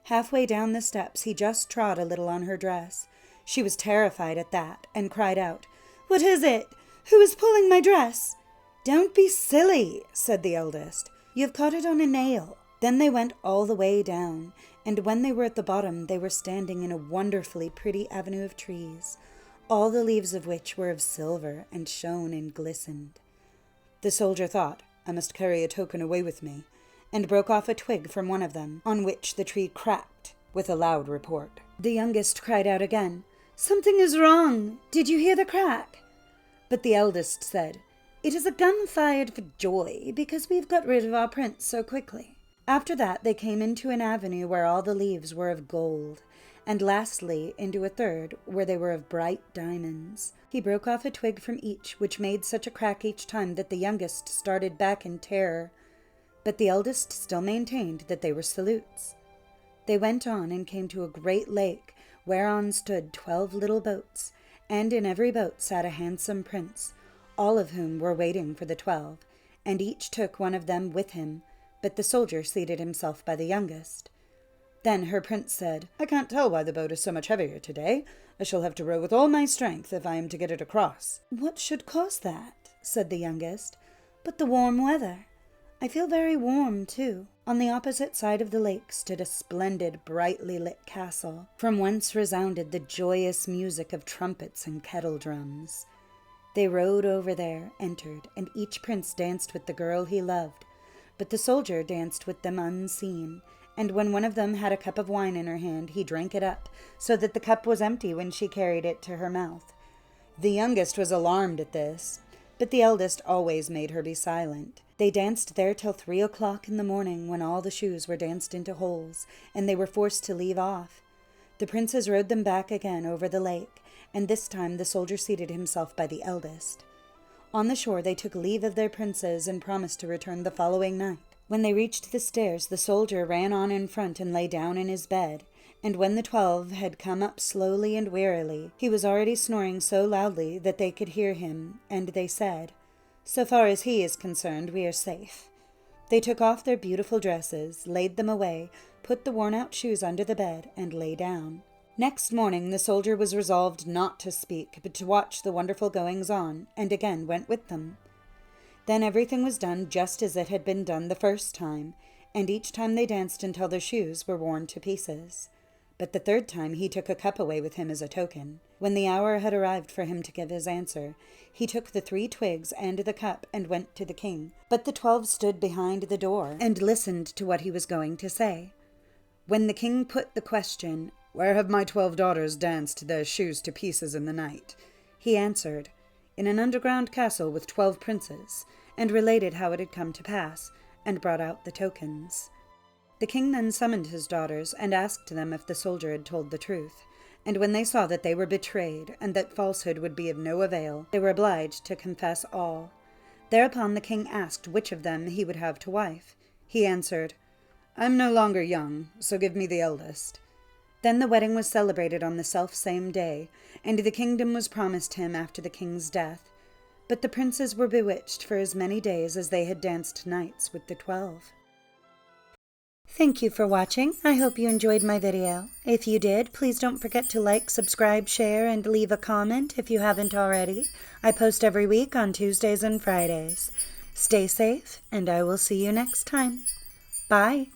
Halfway down the steps he just trod a little on her dress. She was terrified at that, and cried out, "What is it? Who is pulling my dress?" "Don't be silly," said the eldest. "You have caught it on a nail." Then they went all the way down, and when they were at the bottom they were standing in a wonderfully pretty avenue of trees, all the leaves of which were of silver and shone and glistened. The soldier thought, "I must carry a token away with me," and broke off a twig from one of them, on which the tree cracked with a loud report. The youngest cried out again, "Something is wrong. Did you hear the crack?" But the eldest said, "It is a gun fired for joy, because we have got rid of our prince so quickly." After that they came into an avenue where all the leaves were of gold, and lastly into a third where they were of bright diamonds. He broke off a twig from each, which made such a crack each time that the youngest started back in terror, but the eldest still maintained that they were salutes. They went on and came to a great lake, whereon stood 12 little boats, and in every boat sat a handsome prince, all of whom were waiting for the 12, and each took one of them with him, but the soldier seated himself by the youngest. Then her prince said, "I can't tell why the boat is so much heavier today. I shall have to row with all my strength if I am to get it across." "What should cause that?" said the youngest. "But the warm weather. I feel very warm, too." On the opposite side of the lake stood a splendid, brightly lit castle, from whence resounded the joyous music of trumpets and kettle drums. They rowed over there, entered, and each prince danced with the girl he loved, but the soldier danced with them unseen, and when one of them had a cup of wine in her hand, he drank it up, so that the cup was empty when she carried it to her mouth. The youngest was alarmed at this, but the eldest always made her be silent. They danced there till 3 o'clock in the morning, when all the shoes were danced into holes, and they were forced to leave off. The princes rowed them back again over the lake, and this time the soldier seated himself by the eldest. On the shore they took leave of their princes and promised to return the following night. When they reached the stairs, the soldier ran on in front and lay down in his bed, and when the 12 had come up slowly and wearily, he was already snoring so loudly that they could hear him, and they said, "So far as he is concerned, we are safe." They took off their beautiful dresses, laid them away, put the worn-out shoes under the bed, and lay down. Next morning the soldier was resolved not to speak, but to watch the wonderful goings-on, and again went with them. Then everything was done just as it had been done the first time, and each time they danced until their shoes were worn to pieces. But the third time he took a cup away with him as a token. When the hour had arrived for him to give his answer, he took the 3 twigs and the cup and went to the king. But the 12 stood behind the door and listened to what he was going to say. When the king put the question, "Where have my 12 daughters danced their shoes to pieces in the night?" he answered, "In an underground castle with 12 princes, and related how it had come to pass, and brought out the tokens. The king then summoned his daughters, and asked them if the soldier had told the truth. And when they saw that they were betrayed, and that falsehood would be of no avail, they were obliged to confess all. Thereupon the king asked which of them he would have to wife. He answered, "I am no longer young, so give me the eldest." Then the wedding was celebrated on the self-same day, and the kingdom was promised him after the king's death. But the princes were bewitched for as many days as they had danced nights with the 12. Thank you for watching. I hope you enjoyed my video. If you did, please don't forget to like, subscribe, share, and leave a comment if you haven't already. I post every week on Tuesdays and Fridays. Stay safe, and I will see you next time. Bye.